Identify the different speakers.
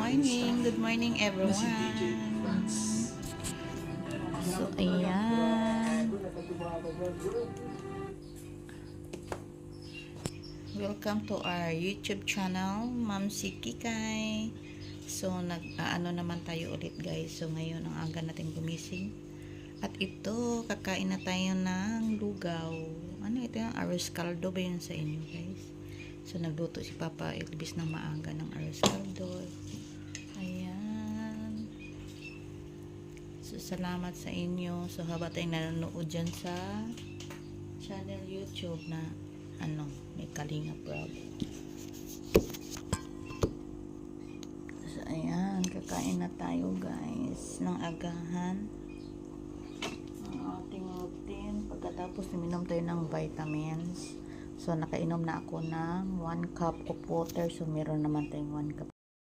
Speaker 1: Good morning everyone. So, ayan. Welcome to our YouTube channel, Ma'am si Kikay. So, nag-ano naman tayo ulit guys. So, ngayon ang aga natin gumising. At ito, kakain na tayo ng lugaw. Ano ito yung arroz caldo ba yun sa inyo guys? So, nagluto si Papa Elvis ng maaga ng arroz caldo. Ayan. So, salamat sa inyo. So, habang tayo nanonood dyan sa channel YouTube na may Kalinga Prab. So, ayan. Kakain na tayo guys ng agahan. Ang ating routine. Pagkatapos, uminom tayo ng vitamins. So, nakainom na ako ng 1 cup of water. So, meron naman tayong 1 cup.